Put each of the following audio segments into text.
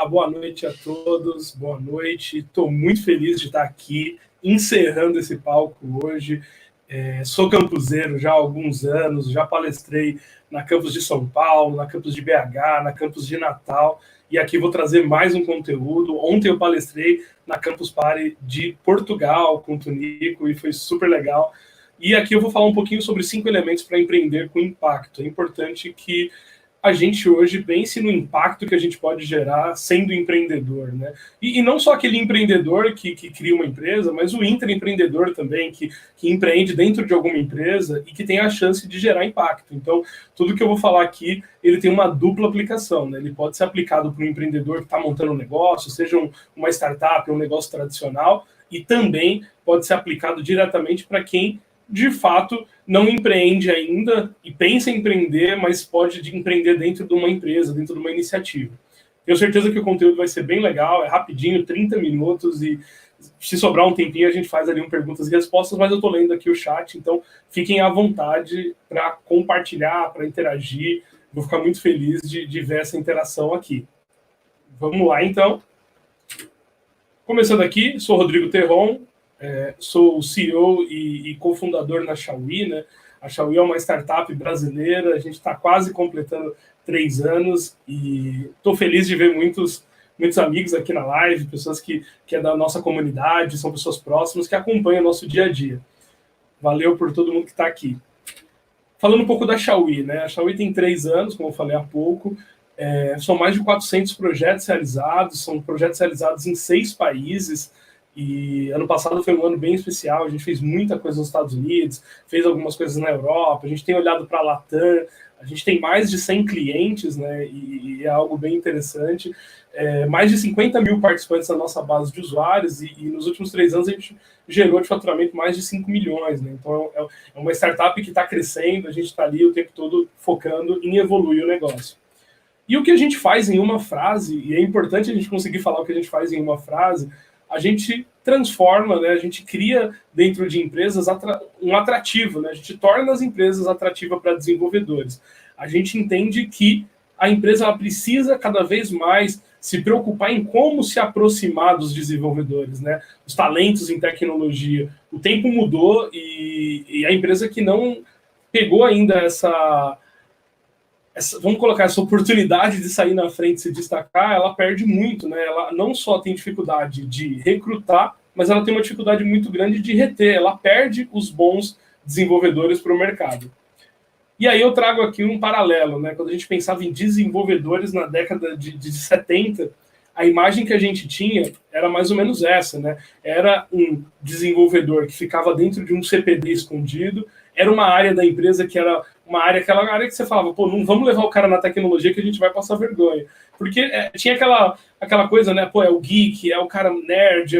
boa noite a todos, boa noite. Estou muito feliz de estar aqui, encerrando esse palco hoje. Sou campuseiro já há alguns anos, já palestrei na campus de São Paulo, na campus de BH, na campus de Natal, e aqui vou trazer mais um conteúdo. Ontem eu palestrei na Campus Party de Portugal, com o Tunico, e foi super legal. E aqui eu vou falar um pouquinho sobre 5 elementos para empreender com impacto. É importante que a gente hoje pense no impacto que a gente pode gerar sendo empreendedor, né? E não só aquele empreendedor que cria uma empresa, mas o intraempreendedor também, que empreende dentro de alguma empresa e que tem a chance de gerar impacto. Então, tudo que eu vou falar aqui, ele tem uma dupla aplicação, né? Ele pode ser aplicado para um empreendedor que está montando um negócio, seja uma startup, um negócio tradicional, e também pode ser aplicado diretamente para quem de fato não empreende ainda e pensa em empreender, mas pode empreender dentro de uma empresa, dentro de uma iniciativa. Tenho certeza que o conteúdo vai ser bem legal, é rapidinho, 30 minutos, e se sobrar um tempinho a gente faz ali perguntas e respostas, mas eu estou lendo aqui o chat, então fiquem à vontade para compartilhar, para interagir. Vou ficar muito feliz de ver essa interação aqui. Vamos lá, então. Começando aqui, sou Rodrigo Terron, sou o CEO e cofundador na Xiaomi, né? A Xiaomi é uma startup brasileira, a gente está quase completando 3 anos e estou feliz de ver muitos amigos aqui na live, pessoas que é da nossa comunidade, são pessoas próximas que acompanham o nosso dia a dia. Valeu por todo mundo que está aqui. Falando um pouco da Xiaomi, né? A Xiaomi tem 3 anos, como eu falei há pouco, são mais de 400 projetos realizados, são projetos realizados em 6 países. E ano passado foi um ano bem especial, a gente fez muita coisa nos Estados Unidos, fez algumas coisas na Europa, a gente tem olhado para a Latam, a gente tem mais de 100 clientes, né, e é algo bem interessante. Mais de 50 mil participantes na nossa base de usuários, e nos últimos 3 anos a gente gerou de faturamento mais de 5 milhões. Né, então é uma startup que está crescendo, a gente está ali o tempo todo focando em evoluir o negócio. E o que a gente faz em uma frase, e é importante a gente conseguir falar o que a gente faz em uma frase, a gente transforma, né, a gente cria dentro de empresas um atrativo, né, a gente torna as empresas atrativas para desenvolvedores. A gente entende que a empresa ela precisa cada vez mais se preocupar em como se aproximar dos desenvolvedores, né, os talentos em tecnologia. O tempo mudou e a empresa que não pegou ainda vamos colocar essa oportunidade de sair na frente e se destacar, ela perde muito, né? Ela não só tem dificuldade de recrutar, mas ela tem uma dificuldade muito grande de reter. Ela perde os bons desenvolvedores para o mercado. E aí eu trago aqui um paralelo, né? Quando a gente pensava em desenvolvedores na década de 70, a imagem que a gente tinha era mais ou menos essa, né? Era um desenvolvedor que ficava dentro de um CPD escondido, era uma área da empresa que era aquela área que você falava, pô, não vamos levar o cara na tecnologia que a gente vai passar vergonha. Porque tinha aquela coisa, né, pô, é o geek, é o cara nerd,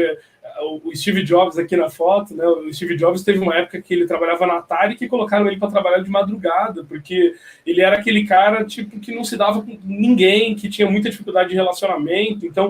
o Steve Jobs aqui na foto, né, o Steve Jobs teve uma época que ele trabalhava na Atari que colocaram ele para trabalhar de madrugada, porque ele era aquele cara, tipo, que não se dava com ninguém, que tinha muita dificuldade de relacionamento. Então,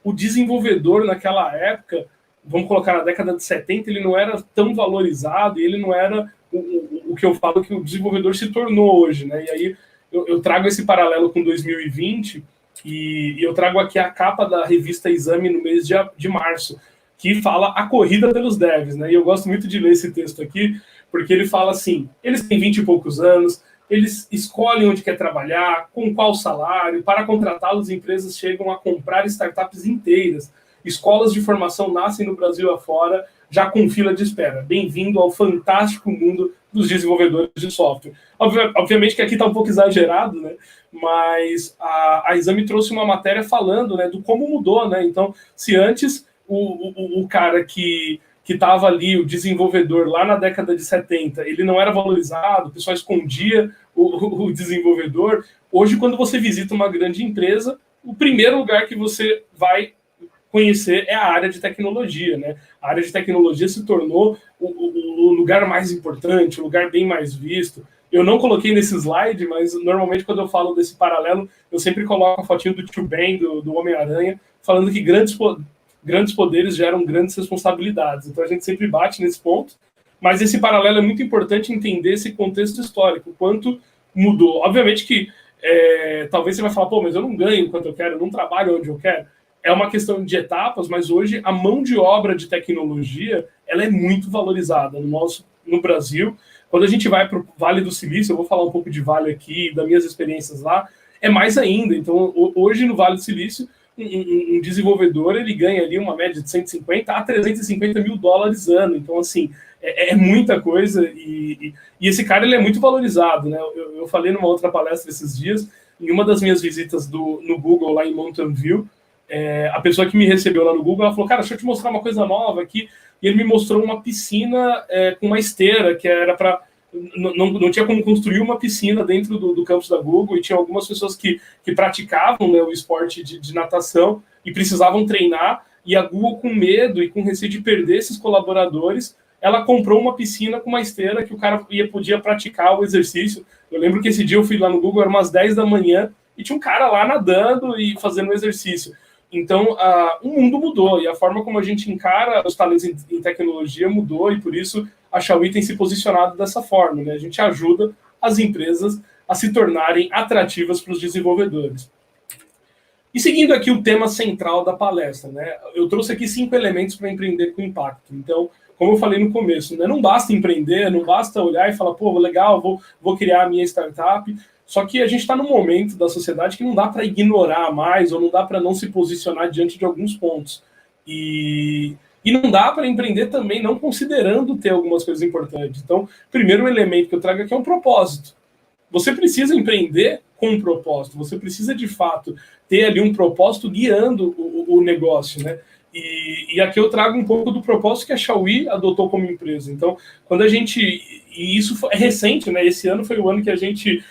o desenvolvedor naquela época, vamos colocar na década de 70, ele não era tão valorizado e ele não era o que eu falo que o desenvolvedor se tornou hoje, né? E aí eu trago esse paralelo com 2020 e eu trago aqui a capa da revista Exame no mês de março, que fala a corrida pelos devs, né? E eu gosto muito de ler esse texto aqui, porque ele fala assim, eles têm 20 e poucos anos, eles escolhem onde quer trabalhar, com qual salário, para contratá-los, empresas chegam a comprar startups inteiras. Escolas de formação nascem no Brasil afora, já com fila de espera. Bem-vindo ao fantástico mundo dos desenvolvedores de software. Obviamente que aqui está um pouco exagerado, né? Mas a Exame trouxe uma matéria falando, né, do como mudou, né? Então, se antes o cara que estava ali, o desenvolvedor, lá na década de 70, ele não era valorizado, o pessoal escondia o desenvolvedor, hoje, quando você visita uma grande empresa, o primeiro lugar que você vai conhecer é a área de tecnologia, né? A área de tecnologia se tornou o lugar mais importante, o lugar bem mais visto. Eu não coloquei nesse slide, mas normalmente quando eu falo desse paralelo, eu sempre coloco a fotinho do Tio Ben, do Homem-Aranha, falando que grandes poderes geram grandes responsabilidades. Então a gente sempre bate nesse ponto, mas esse paralelo é muito importante entender esse contexto histórico, o quanto mudou. Obviamente que talvez você vai falar, pô, mas eu não ganho quanto eu quero, eu não trabalho onde eu quero. É uma questão de etapas, mas hoje a mão de obra de tecnologia ela é muito valorizada no Brasil. Quando a gente vai para o Vale do Silício, eu vou falar um pouco de Vale aqui, das minhas experiências lá, é mais ainda. Então, hoje no Vale do Silício, um desenvolvedor ele ganha ali uma média de 150 a 350 mil dólares ano. Então, assim, é muita coisa e esse cara ele é muito valorizado, né? Eu falei numa outra palestra esses dias, em uma das minhas visitas no Google lá em Mountain View, a pessoa que me recebeu lá no Google, ela falou, cara, deixa eu te mostrar uma coisa nova aqui. E ele me mostrou uma piscina com uma esteira, que era para... Não tinha como construir uma piscina dentro do campus da Google, e tinha algumas pessoas que praticavam, né, o esporte de natação e precisavam treinar, e a Google, com medo e com receio de perder esses colaboradores, ela comprou uma piscina com uma esteira que o cara podia praticar o exercício. Eu lembro que esse dia eu fui lá no Google, era umas 10 da manhã, e tinha um cara lá nadando e fazendo exercício. Então, o mundo mudou e a forma como a gente encara os talentos em tecnologia mudou e, por isso, a Xiaomi tem se posicionado dessa forma, né? A gente ajuda as empresas a se tornarem atrativas para os desenvolvedores. E seguindo aqui o tema central da palestra, né? Eu trouxe aqui 5 elementos para empreender com impacto. Então, como eu falei no começo, né? Não basta empreender, não basta olhar e falar, pô, legal, vou criar a minha startup. Só que a gente está num momento da sociedade que não dá para ignorar mais, ou não dá para não se posicionar diante de alguns pontos. E não dá para empreender também não considerando ter algumas coisas importantes. Então, primeiro elemento que eu trago aqui é um propósito. Você precisa empreender com um propósito, você precisa, de fato, ter ali um propósito guiando o negócio, né? E aqui eu trago um pouco do propósito que a Xiaomi adotou como empresa. Então, quando a gente... E isso é recente, né? Esse ano foi o ano que a gente...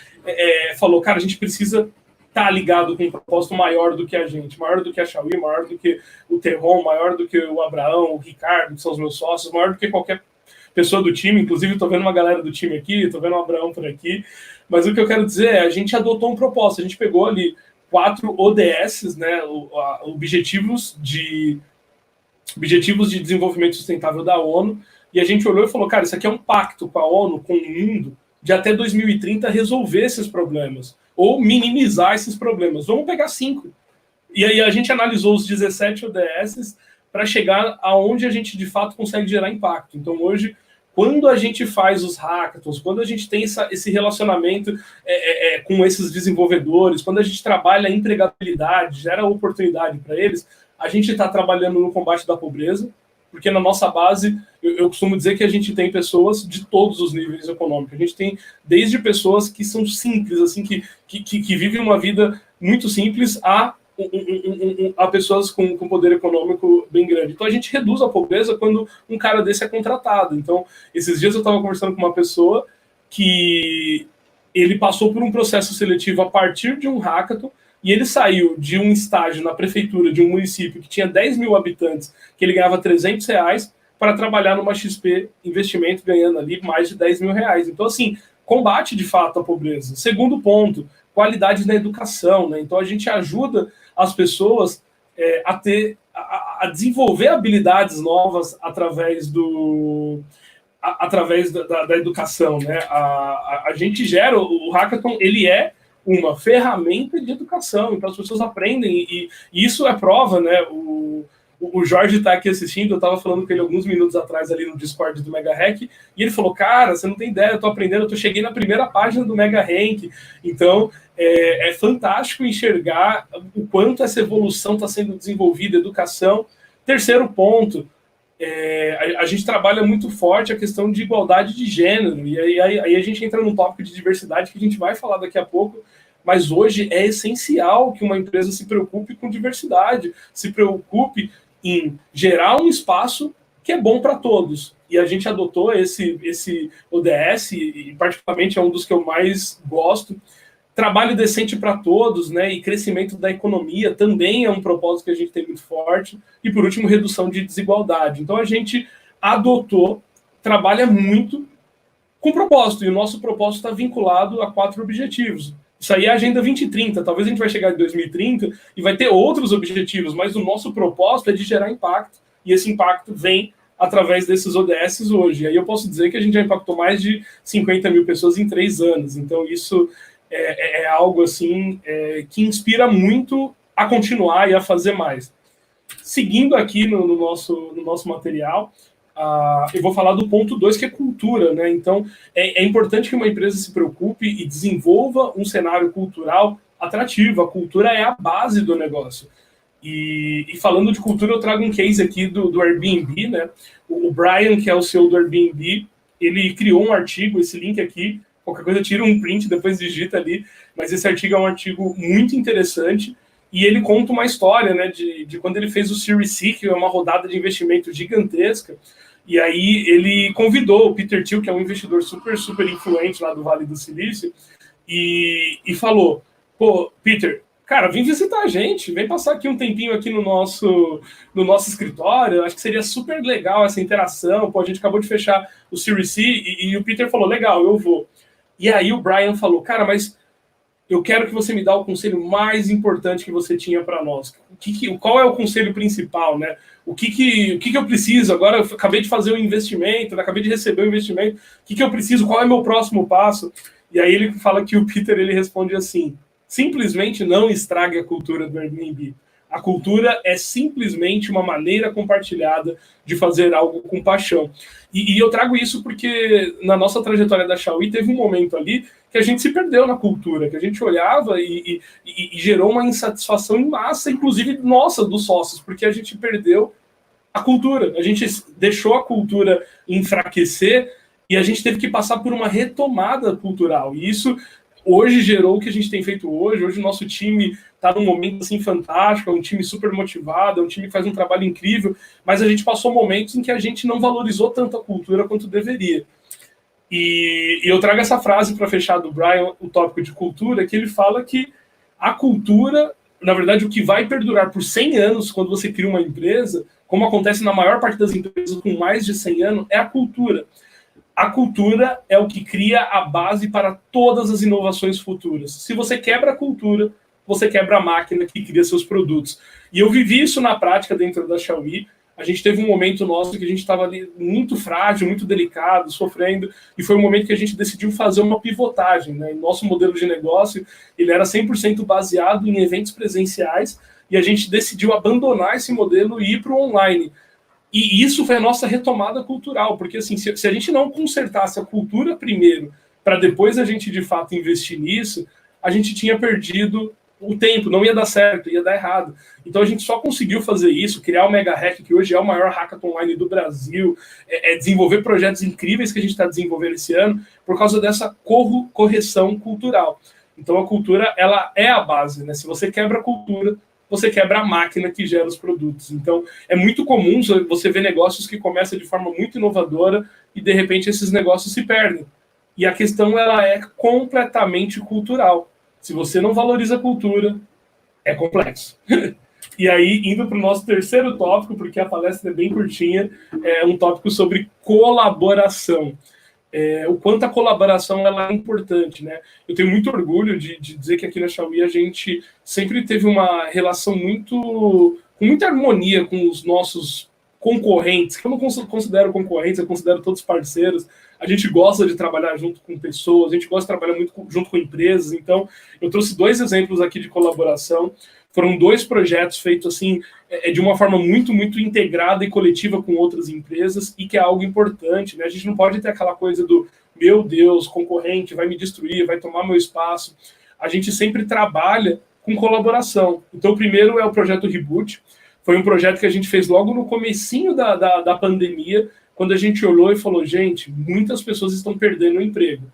falou, cara, a gente precisa estar ligado com um propósito maior do que a gente, maior do que a Xiaomi, maior do que o Terron, maior do que o Abraão, o Ricardo, que são os meus sócios, maior do que qualquer pessoa do time. Inclusive, estou vendo uma galera do time aqui, estou vendo o Abraão por aqui, mas o que eu quero dizer é, a gente adotou um propósito, a gente pegou ali 4 ODS, né, Objetivos de Desenvolvimento Sustentável da ONU, e a gente olhou e falou, cara, isso aqui é um pacto com a ONU, com o mundo, de até 2030 resolver esses problemas, ou minimizar esses problemas. Vamos pegar 5. E aí a gente analisou os 17 ODS para chegar aonde a gente, de fato, consegue gerar impacto. Então, hoje, quando a gente faz os hackathons, quando a gente tem esse relacionamento com esses desenvolvedores, quando a gente trabalha a empregabilidade, gera oportunidade para eles, a gente está trabalhando no combate da pobreza, porque na nossa base, eu costumo dizer que a gente tem pessoas de todos os níveis econômicos. A gente tem desde pessoas que são simples, assim, que vivem uma vida muito simples, a pessoas com poder econômico bem grande. Então a gente reduz a pobreza quando um cara desse é contratado. Então, esses dias eu estava conversando com uma pessoa que ele passou por um processo seletivo a partir de um hackathon, e ele saiu de um estágio na prefeitura de um município que tinha 10 mil habitantes, que ele ganhava R$300, para trabalhar numa XP Investimento, ganhando ali mais de R$10 mil. Então, assim, combate de fato a pobreza. Segundo ponto, qualidade na educação, né? Então, a gente ajuda as pessoas a desenvolver habilidades novas através da educação, né? A gente gera, o hackathon, ele é uma ferramenta de educação, então as pessoas aprendem, e isso é prova, né? O Jorge está aqui assistindo, eu estava falando com ele alguns minutos atrás ali no Discord do Mega Hack, e ele falou, cara, você não tem ideia, eu estou aprendendo, eu cheguei na primeira página do Mega Rank. Então é fantástico enxergar o quanto essa evolução está sendo desenvolvida, educação. Terceiro ponto, a gente trabalha muito forte a questão de igualdade de gênero, e aí a gente entra num tópico de diversidade que a gente vai falar daqui a pouco, mas hoje é essencial que uma empresa se preocupe com diversidade, se preocupe em gerar um espaço que é bom para todos. E a gente adotou esse ODS, e particularmente é um dos que eu mais gosto. Trabalho decente para todos, né, e crescimento da economia também é um propósito que a gente tem muito forte. E, por último, redução de desigualdade. Então, a gente trabalha muito com propósito, e o nosso propósito está vinculado a 4 objetivos. Isso aí é a Agenda 2030. Talvez a gente vai chegar em 2030 e vai ter outros objetivos, mas o nosso propósito é de gerar impacto, e esse impacto vem através desses ODS hoje. E aí eu posso dizer que a gente já impactou mais de 50 mil pessoas em 3 anos. Então, isso é algo assim que inspira muito a continuar e a fazer mais. Seguindo aqui no nosso material, eu vou falar do ponto 2, que é cultura, né? Então, é importante que uma empresa se preocupe e desenvolva um cenário cultural atrativo. A cultura é a base do negócio. E falando de cultura, eu trago um case aqui do Airbnb, né? O Brian, que é o CEO do Airbnb, ele criou um artigo, esse link aqui, qualquer coisa tira um print, depois digita ali, mas esse artigo é um artigo muito interessante, e ele conta uma história, né, de quando ele fez o Series C, que é uma rodada de investimento gigantesca, e aí ele convidou o Peter Thiel, que é um investidor super, super influente lá do Vale do Silício, e falou, pô, Peter, cara, vem visitar a gente, vem passar aqui um tempinho aqui no nosso escritório, acho que seria super legal essa interação, pô, a gente acabou de fechar o Series C, e o Peter falou, legal, eu vou. E aí o Brian falou, cara, mas eu quero que você me dê o conselho mais importante que você tinha para nós. Qual é o conselho principal, né? O que eu preciso? Agora eu acabei de fazer um investimento, né? Acabei de receber um investimento. O que eu preciso? Qual é o meu próximo passo? E aí ele fala que o Peter, ele responde assim, simplesmente não estrague a cultura do Airbnb. A cultura é simplesmente uma maneira compartilhada de fazer algo com paixão. E eu trago isso porque na nossa trajetória da Xiaomi teve um momento ali que a gente se perdeu na cultura, que a gente olhava e gerou uma insatisfação em massa, inclusive nossa, dos sócios, porque a gente perdeu a cultura. A gente deixou a cultura enfraquecer e a gente teve que passar por uma retomada cultural. E isso hoje gerou o que a gente tem feito hoje. Hoje o nosso time está num momento assim fantástico, é um time super motivado, é um time que faz um trabalho incrível, mas a gente passou momentos em que a gente não valorizou tanto a cultura quanto deveria. E eu trago essa frase para fechar do Brian, o tópico de cultura, que ele fala que a cultura, na verdade, o que vai perdurar por 100 anos quando você cria uma empresa, como acontece na maior parte das empresas com mais de 100 anos, é a cultura. A cultura é o que cria a base para todas as inovações futuras. Se você quebra a cultura, você quebra a máquina que cria seus produtos. E eu vivi isso na prática dentro da Xiaomi. A gente teve um momento nosso que a gente estava ali muito frágil, muito delicado, sofrendo, e foi um momento que a gente decidiu fazer uma pivotagem, né? Nosso modelo de negócio, ele era 100% baseado em eventos presenciais, e a gente decidiu abandonar esse modelo e ir para o online. E isso foi a nossa retomada cultural, porque assim, se a gente não consertasse a cultura primeiro, para depois a gente de fato investir nisso, a gente tinha perdido o tempo, não ia dar certo, ia dar errado. Então a gente só conseguiu fazer isso, criar o Mega Hack, que hoje é o maior hackathon online do Brasil, desenvolver projetos incríveis que a gente está desenvolvendo esse ano, por causa dessa correção cultural. Então a cultura, ela é a base, né? Se você quebra a cultura, você quebra a máquina que gera os produtos. Então é muito comum você ver negócios que começam de forma muito inovadora e de repente esses negócios se perdem. E a questão, ela é completamente cultural. Se você não valoriza a cultura, é complexo. E aí, indo para o nosso terceiro tópico, porque a palestra é bem curtinha, é um tópico sobre colaboração. O quanto a colaboração ela é importante, né? Eu tenho muito orgulho de dizer que aqui na Xiaomi a gente sempre teve uma relação com muita harmonia com os nossos concorrentes, que eu não considero concorrentes, eu considero todos parceiros. A gente gosta de trabalhar junto com pessoas, a gente gosta de trabalhar muito junto com empresas. Então, eu trouxe 2 exemplos aqui de colaboração. Foram 2 projetos feitos assim, de uma forma muito, muito integrada e coletiva com outras empresas, e que é algo importante, né? A gente não pode ter aquela coisa do, meu Deus, concorrente, vai me destruir, vai tomar meu espaço. A gente sempre trabalha com colaboração. Então, o primeiro é o projeto Reboot. Foi um projeto que a gente fez logo no comecinho da pandemia, quando a gente olhou e falou, gente, muitas pessoas estão perdendo o emprego.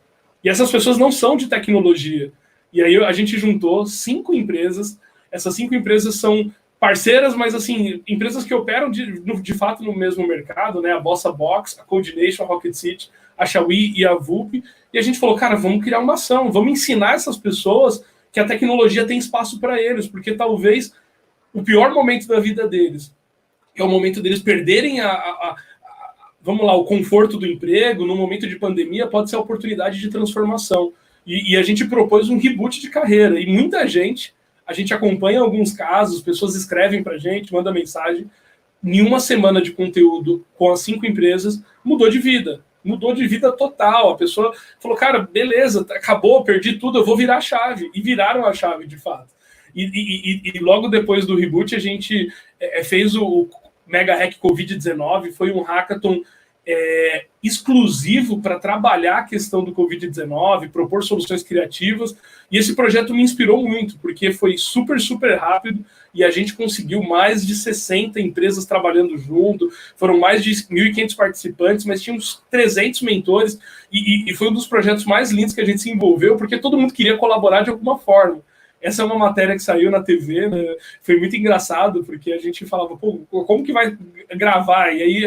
E essas pessoas não são de tecnologia. E aí a gente juntou 5 empresas. Essas 5 empresas são parceiras, mas assim, empresas que operam de fato no mesmo mercado, né? A Bossa Box, a Coordination, a Rocket City, a Xiaomi e a VUP. E a gente falou, cara, vamos criar uma ação, vamos ensinar essas pessoas que a tecnologia tem espaço para eles, porque talvez o pior momento da vida deles, que é o momento deles perderem vamos lá, o conforto do emprego, no momento de pandemia, pode ser a oportunidade de transformação. E a gente propôs um reboot de carreira. E muita gente, a gente acompanha alguns casos, pessoas escrevem para a gente, mandam mensagem. Em uma semana de conteúdo com as 5 empresas, mudou de vida. mudou de vida total. A pessoa falou, cara, beleza, acabou, perdi tudo, eu vou virar a chave. E viraram a chave, de fato. E logo depois do reboot, a gente fez o Mega Hack Covid-19, foi um hackathon exclusivo para trabalhar a questão do Covid-19, propor soluções criativas, e esse projeto me inspirou muito, porque foi super, super rápido, e a gente conseguiu mais de 60 empresas trabalhando junto, foram mais de 1.500 participantes, mas tinha uns 300 mentores, e foi um dos projetos mais lindos que a gente se envolveu, porque todo mundo queria colaborar de alguma forma. Essa é uma matéria que saiu na TV, né? Foi muito engraçado, porque a gente falava, pô, como que vai gravar? E aí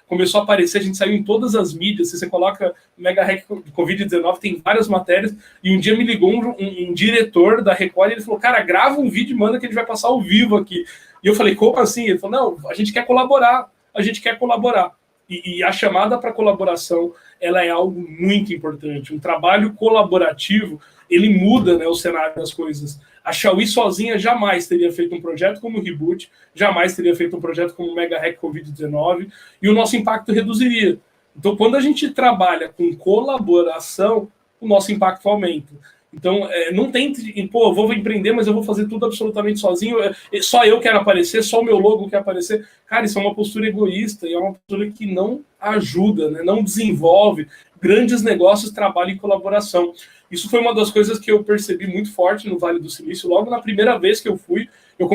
começou a aparecer, a gente saiu em todas as mídias. Se você coloca Mega Hack Covid-19, tem várias matérias. E um dia me ligou um diretor da Record e ele falou, cara, grava um vídeo e manda que a gente vai passar ao vivo aqui. E eu falei, como assim? Ele falou, não, a gente quer colaborar, a gente quer colaborar. E a chamada para colaboração, ela é algo muito importante. Um trabalho colaborativo, ele muda, né, o cenário das coisas. A Xiaomi sozinha jamais teria feito um projeto como o Reboot, jamais teria feito um projeto como o Mega Hack Covid-19, e o nosso impacto reduziria. Então, quando a gente trabalha com colaboração, o nosso impacto aumenta. Então, não tente, pô, eu vou empreender, mas eu vou fazer tudo absolutamente sozinho, só eu quero aparecer, só o meu logo quer aparecer. Cara, isso é uma postura egoísta e é uma postura que não ajuda, né, não desenvolve. Grandes negócios trabalham em colaboração. Isso foi uma das coisas que eu percebi muito forte no Vale do Silício. Logo na primeira vez que eu fui, eu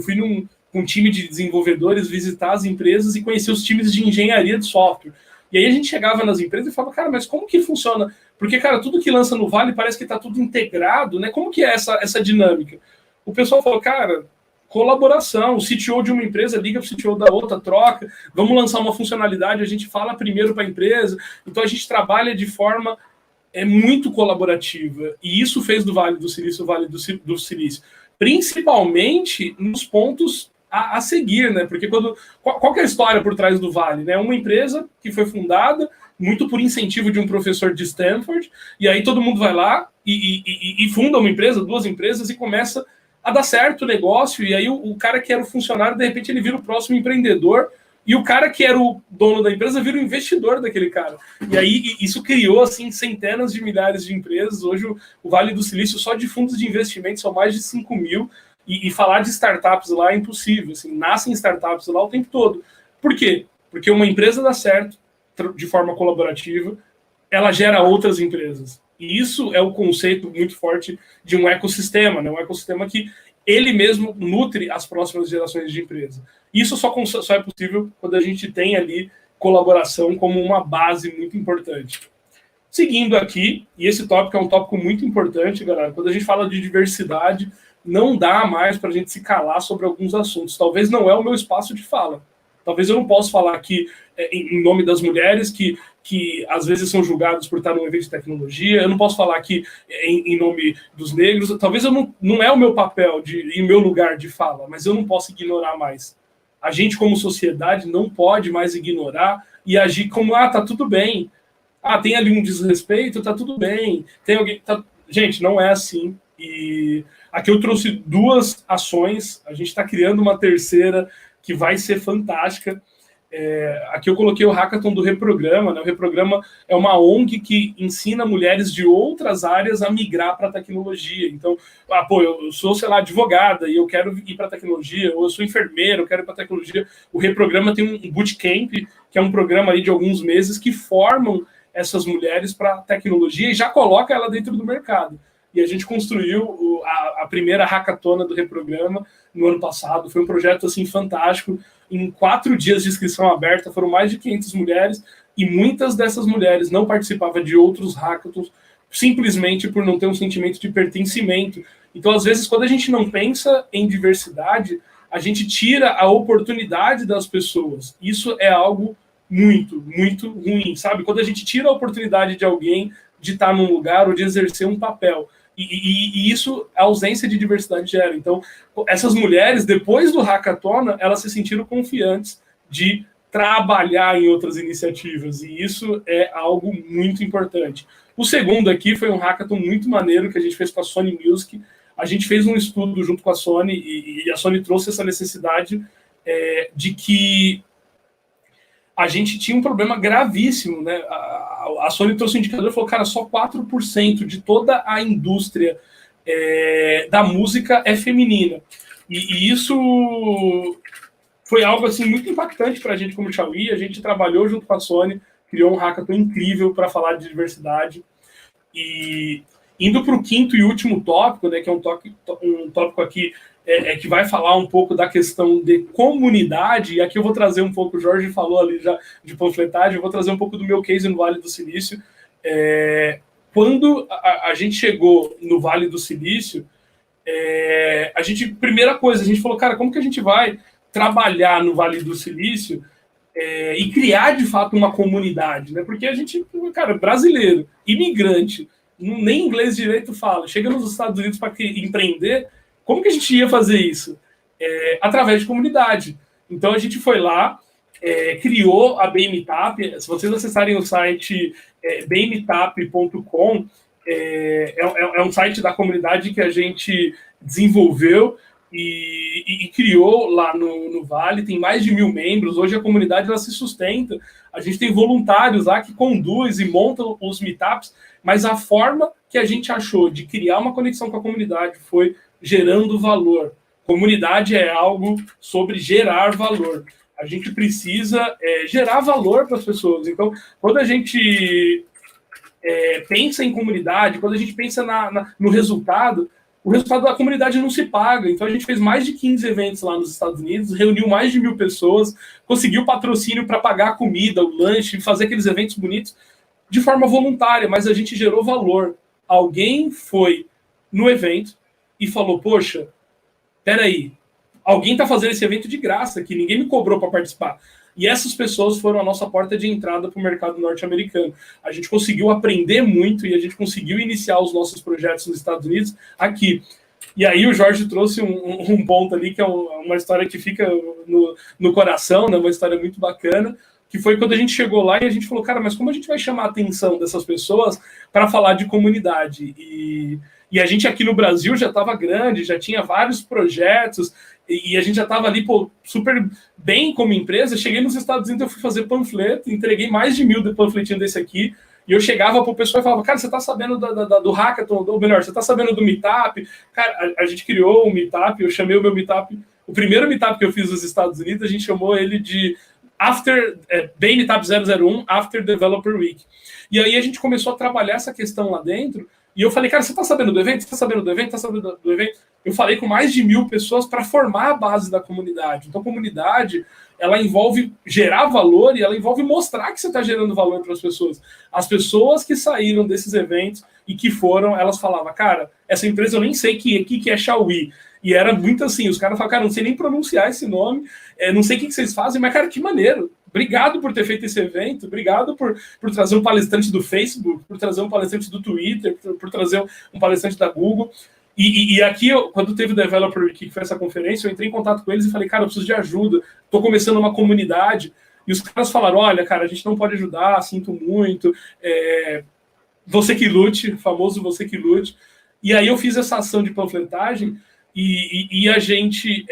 fui num um time de desenvolvedores visitar as empresas e conhecer os times de engenharia de software. E aí a gente chegava nas empresas e falava, cara, mas como que funciona? Porque, cara, tudo que lança no Vale parece que está tudo integrado, né? Como que é essa dinâmica? O pessoal falou, cara, colaboração. O CTO de uma empresa liga para o CTO da outra, troca. Vamos lançar uma funcionalidade, a gente fala primeiro para a empresa. Então a gente trabalha de forma muito colaborativa. E isso fez do Vale do Silício o Vale do Silício. Principalmente nos pontos a seguir, né? Porque qual que é a história por trás do Vale? Né? Uma empresa que foi fundada muito por incentivo de um professor de Stanford, e aí todo mundo vai lá e funda uma empresa, duas empresas, e começa a dar certo o negócio, e aí o cara que era o funcionário, de repente ele vira o próximo empreendedor, e o cara que era o dono da empresa vira o investidor daquele cara. E aí isso criou, assim, centenas de milhares de empresas. Hoje o Vale do Silício, só de fundos de investimento, são mais de 5 mil, e falar de startups lá é impossível. Assim, nascem startups lá o tempo todo. Por quê? Porque uma empresa dá certo de forma colaborativa, ela gera outras empresas. E isso é o conceito muito forte de um ecossistema, né? Um ecossistema que ele mesmo nutre as próximas gerações de empresa. Isso só é possível quando a gente tem ali colaboração como uma base muito importante. Seguindo aqui, e esse tópico é um tópico muito importante, galera, quando a gente fala de diversidade, não dá mais para a gente se calar sobre alguns assuntos. Talvez não é o meu espaço de fala. Talvez eu não possa falar aqui em nome das mulheres que às vezes são julgados por estar num evento de tecnologia. Eu não posso falar aqui em nome dos negros. Talvez não é o meu papel e o meu lugar de fala, mas eu não posso ignorar mais. A gente, como sociedade, não pode mais ignorar e agir como, tá tudo bem. Tem ali um desrespeito, tá tudo bem. Tem alguém... Gente, não é assim. E aqui eu trouxe 2 ações. A gente está criando uma terceira que vai ser fantástica. Aqui eu coloquei o Hackathon do Reprograma, né? O Reprograma é uma ONG que ensina mulheres de outras áreas a migrar para a tecnologia. Então, eu sou, sei lá, advogada e eu quero ir para a tecnologia, ou eu sou enfermeira, eu quero ir para a tecnologia. O Reprograma tem um bootcamp, que é um programa aí de alguns meses que formam essas mulheres para a tecnologia e já coloca ela dentro do mercado. E a gente construiu a primeira hackathona do Reprograma no ano passado. Foi um projeto assim fantástico. Em 4 dias de inscrição aberta, foram mais de 500 mulheres, e muitas dessas mulheres não participavam de outros hackathons simplesmente por não ter um sentimento de pertencimento. Então, às vezes, quando a gente não pensa em diversidade, a gente tira a oportunidade das pessoas. Isso é algo muito, muito ruim, sabe? Quando a gente tira a oportunidade de alguém de estar num lugar ou de exercer um papel. E isso, a ausência de diversidade gera. Então, essas mulheres, depois do Hackathon, elas se sentiram confiantes de trabalhar em outras iniciativas. E isso é algo muito importante. O segundo aqui foi um hackathon muito maneiro que a gente fez com a Sony Music. A gente fez um estudo junto com a Sony e a Sony trouxe essa necessidade de que a gente tinha um problema gravíssimo, né? A Sony trouxe um indicador e falou, cara, só 4% de toda a indústria da música é feminina. E isso foi algo assim muito impactante para a gente como Xiaomi. A gente trabalhou junto com a Sony, criou um hackathon incrível para falar de diversidade. E indo para o quinto e último tópico, né, que é um tópico aqui que vai falar um pouco da questão de comunidade, e aqui eu vou trazer um pouco, o Jorge falou ali já de panfletagem, eu vou trazer um pouco do meu case no Vale do Silício. Quando a gente chegou no Vale do Silício, primeira coisa, a gente falou, cara, como que a gente vai trabalhar no Vale do Silício e criar, de fato, uma comunidade, né? Porque a gente, cara, brasileiro, imigrante, nem inglês direito fala, chega nos Estados Unidos para empreender, como que a gente ia fazer isso? Através de comunidade. Então, a gente foi lá, criou a BMTAP. Se vocês acessarem o site bmtap.com, é um site da comunidade que a gente desenvolveu e criou lá no Vale. Tem mais de 1.000 membros. Hoje a comunidade ela se sustenta. A gente tem voluntários lá que conduz e montam os meetups, mas a forma que a gente achou de criar uma conexão com a comunidade foi gerando valor. Comunidade é algo sobre gerar valor. A gente precisa gerar valor para as pessoas. Então, quando a gente pensa em comunidade, quando a gente pensa no resultado, o resultado da comunidade não se paga. Então, a gente fez mais de 15 eventos lá nos Estados Unidos, reuniu mais de 1.000 pessoas, conseguiu patrocínio para pagar a comida, o lanche, fazer aqueles eventos bonitos de forma voluntária, mas a gente gerou valor. Alguém foi no evento e falou, poxa, peraí, alguém está fazendo esse evento de graça, que ninguém me cobrou para participar. E essas pessoas foram a nossa porta de entrada para o mercado norte-americano. A gente conseguiu aprender muito e a gente conseguiu iniciar os nossos projetos nos Estados Unidos aqui. E aí o Jorge trouxe um ponto ali, que é uma história que fica no coração, né? Uma história muito bacana, que foi quando a gente chegou lá e a gente falou, cara, mas como a gente vai chamar a atenção dessas pessoas para falar de comunidade? E a gente aqui no Brasil já estava grande, já tinha vários projetos, e a gente já estava ali, super bem como empresa. Cheguei nos Estados Unidos, eu fui fazer panfleto, entreguei mais de 1.000 de panfletinho desse aqui, e eu chegava para o pessoal e falava, cara, você está sabendo do hackathon, ou melhor, você está sabendo do meetup? Cara, a gente criou um meetup, eu chamei o meu meetup, o primeiro meetup que eu fiz nos Estados Unidos, a gente chamou ele de BMeetup 001 After Developer Week. E aí a gente começou a trabalhar essa questão lá dentro, e eu falei, cara, você está sabendo do evento? Você está sabendo do evento? Está sabendo do evento? Eu falei com mais de 1.000 pessoas para formar a base da comunidade. Então, a comunidade, ela envolve gerar valor e ela envolve mostrar que você está gerando valor para as pessoas. As pessoas que saíram desses eventos e que foram, elas falavam, cara, essa empresa eu nem sei que é Xiaomi. E era muito assim, os caras falavam, cara, não sei nem pronunciar esse nome, não sei o que vocês fazem, mas, cara, que maneiro. Obrigado por ter feito esse evento, obrigado por trazer um palestrante do Facebook, por trazer um palestrante do Twitter, por trazer um palestrante da Google. E aqui, quando teve o Developer Week, que foi essa conferência, eu entrei em contato com eles e falei, cara, eu preciso de ajuda, estou começando uma comunidade. E os caras falaram, olha, cara, a gente não pode ajudar, sinto muito, você que lute, famoso você que lute. E aí eu fiz essa ação de panfletagem e a gente...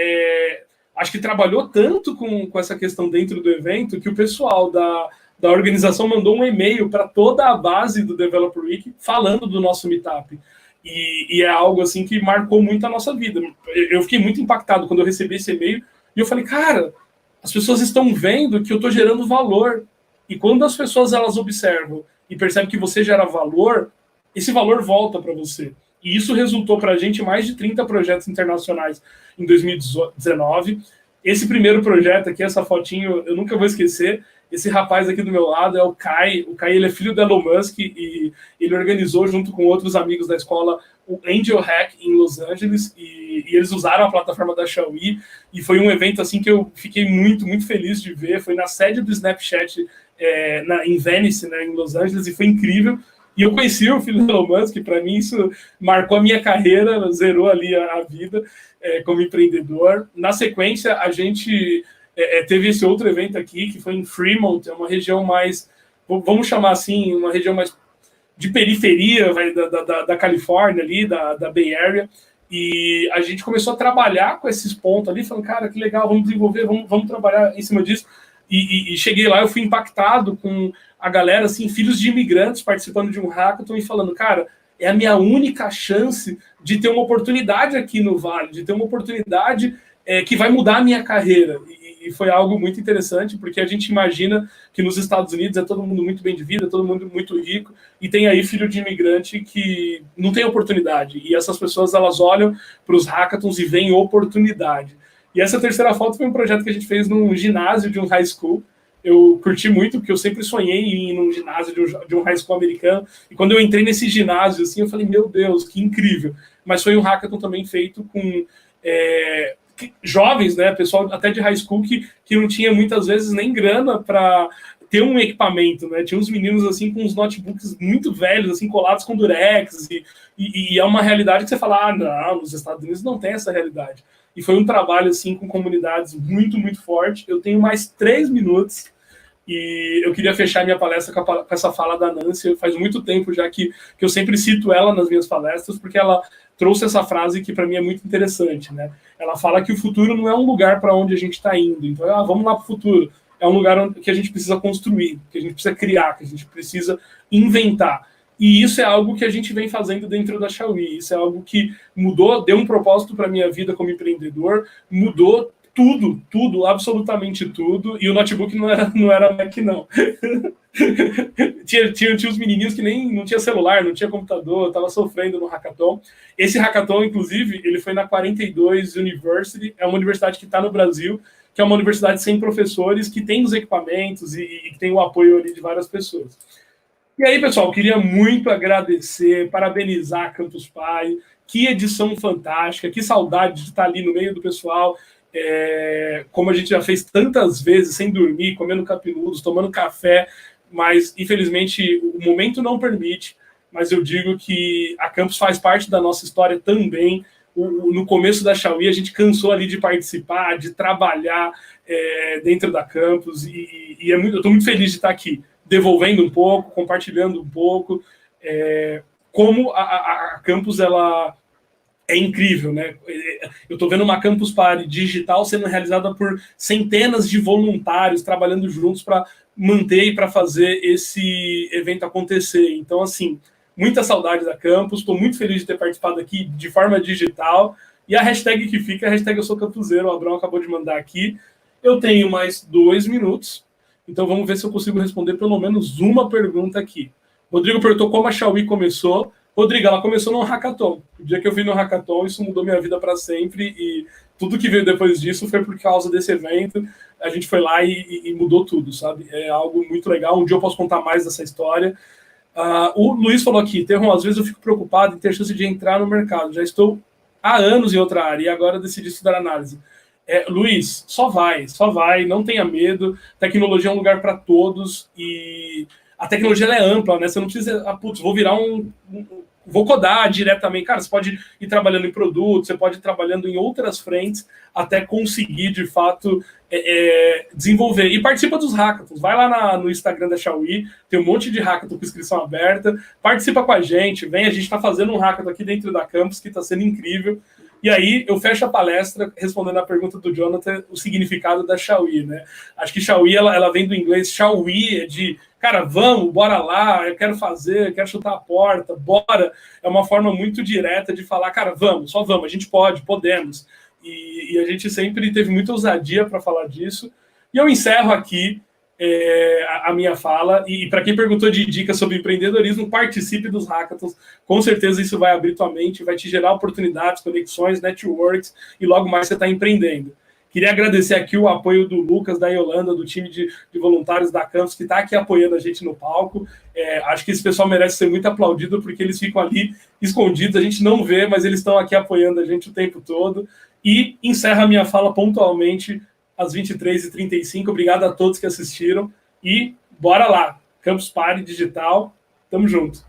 acho que trabalhou tanto com essa questão dentro do evento que o pessoal da organização mandou um e-mail para toda a base do Developer Week falando do nosso meetup. E é algo assim que marcou muito a nossa vida. Eu fiquei muito impactado quando eu recebi esse e-mail e eu falei, cara, as pessoas estão vendo que eu estou gerando valor. E quando as pessoas elas observam e percebem que você gera valor, esse valor volta para você. E isso resultou para a gente mais de 30 projetos internacionais em 2019. Esse primeiro projeto aqui, essa fotinho, eu nunca vou esquecer. Esse rapaz aqui do meu lado é o Kai. O Kai ele é filho do Elon Musk e ele organizou, junto com outros amigos da escola, o Angel Hack em Los Angeles. E eles usaram a plataforma da Xiaomi. E foi um evento assim que eu fiquei muito, muito feliz de ver. Foi na sede do Snapchat em Venice, né, em Los Angeles, e foi incrível. E eu conheci o filho do Elon Musk, para mim isso marcou a minha carreira, zerou ali a vida como empreendedor. Na sequência, a gente teve esse outro evento aqui, que foi em Fremont, é uma região mais, vamos chamar assim, uma região mais de periferia da Califórnia ali, da Bay Area, e a gente começou a trabalhar com esses pontos ali, falando, cara, que legal, vamos desenvolver, vamos trabalhar em cima disso. E cheguei lá, eu fui impactado com a galera, assim, filhos de imigrantes participando de um hackathon e falando, cara, é a minha única chance de ter uma oportunidade aqui no Vale, de ter uma oportunidade que vai mudar a minha carreira. E foi algo muito interessante, porque a gente imagina que nos Estados Unidos é todo mundo muito bem de vida, todo mundo muito rico, e tem aí filho de imigrante que não tem oportunidade. E essas pessoas, elas olham para os hackathons e veem oportunidade. E essa terceira foto foi um projeto que a gente fez num ginásio de um high school. Eu curti muito, porque eu sempre sonhei em ir num ginásio de um high school americano. E quando eu entrei nesse ginásio, assim, eu falei, meu Deus, que incrível. Mas foi um hackathon também feito com jovens, né, pessoal até de high school que não tinha muitas vezes nem grana para ter um equipamento, né? Tinha uns meninos assim com uns notebooks muito velhos, assim, colados com durex, e é uma realidade que você fala, não, nos Estados Unidos não tem essa realidade. E foi um trabalho assim com comunidades muito, muito forte. Eu tenho mais 3 minutos e eu queria fechar minha palestra com essa fala da Nancy. Faz muito tempo já que eu sempre cito ela nas minhas palestras, porque ela trouxe essa frase que para mim é muito interessante, né? Ela fala que o futuro não é um lugar para onde a gente está indo. Então, vamos lá para o futuro. É um lugar que a gente precisa construir, que a gente precisa criar, que a gente precisa inventar. E isso é algo que a gente vem fazendo dentro da Xiaomi. Isso é algo que mudou, deu um propósito para a minha vida como empreendedor, mudou tudo, absolutamente tudo. E o notebook não era Mac, não. tinha os menininhos que nem não tinha celular, não tinha computador, estava sofrendo no hackathon. Esse hackathon, inclusive, ele foi na 42 University, é uma universidade que está no Brasil, que é uma universidade sem professores, que tem os equipamentos e tem o apoio ali de várias pessoas. E aí, pessoal, queria muito agradecer, parabenizar a Campus Party, que edição fantástica, que saudade de estar ali no meio do pessoal, como a gente já fez tantas vezes, sem dormir, comendo capinudos, tomando café, mas, infelizmente, o momento não permite, mas eu digo que a Campus faz parte da nossa história também. No começo da Xiaomi, a gente cansou ali de participar, de trabalhar dentro da Campus, e eu estou muito feliz de estar aqui, devolvendo um pouco, compartilhando um pouco, como a Campus ela é incrível, né? Eu estou vendo uma Campus Party digital sendo realizada por centenas de voluntários trabalhando juntos para manter e para fazer esse evento acontecer. Então, assim, muita saudade da Campus, estou muito feliz de ter participado aqui de forma digital. E a hashtag que fica é a hashtag Eu Sou Campuseiro, o Abrão acabou de mandar aqui. Eu tenho mais 2 minutos, então vamos ver se eu consigo responder pelo menos uma pergunta aqui. Rodrigo perguntou como a Xiaomi começou. Rodrigo, ela começou no hackathon. O dia que eu vim no hackathon, isso mudou minha vida para sempre, e tudo que veio depois disso foi por causa desse evento. A gente foi lá e mudou tudo, sabe? É algo muito legal. Um dia eu posso contar mais dessa história. O Luiz falou aqui, Terron, às vezes eu fico preocupado em ter chance de entrar no mercado. Já estou há anos em outra área e agora decidi estudar análise. Luiz, só vai, não tenha medo. Tecnologia é um lugar para todos e a tecnologia ela é ampla, né? Você não precisa, vou virar vou codar diretamente. Cara, você pode ir trabalhando em produto, você pode ir trabalhando em outras frentes até conseguir, de fato, desenvolver. E participa dos hackathons. Vai lá no Instagram da Xiaomi, tem um monte de hackathon com inscrição aberta. Participa com a gente, a gente está fazendo um hackathon aqui dentro da Campus, que está sendo incrível. E aí eu fecho a palestra respondendo a pergunta do Jonathan, o significado da Xiaomi, né? Acho que Xiaomi, ela vem do inglês, Xiaomi é de, cara, vamos, bora lá, eu quero fazer, eu quero chutar a porta, bora. É uma forma muito direta de falar, cara, só vamos, a gente podemos. E a gente sempre teve muita ousadia para falar disso. E eu encerro aqui a minha fala, e para quem perguntou de dicas sobre empreendedorismo, participe dos hackathons, com certeza isso vai abrir tua mente, vai te gerar oportunidades, conexões, networks, e logo mais você está empreendendo. Queria agradecer aqui o apoio do Lucas, da Yolanda, do time de voluntários da Campus, que está aqui apoiando a gente no palco. Acho que esse pessoal merece ser muito aplaudido, porque eles ficam ali escondidos, a gente não vê, mas eles estão aqui apoiando a gente o tempo todo. E encerro a minha fala pontualmente às 23h35. Obrigado a todos que assistiram. E bora lá. Campus Party Digital. Tamo junto.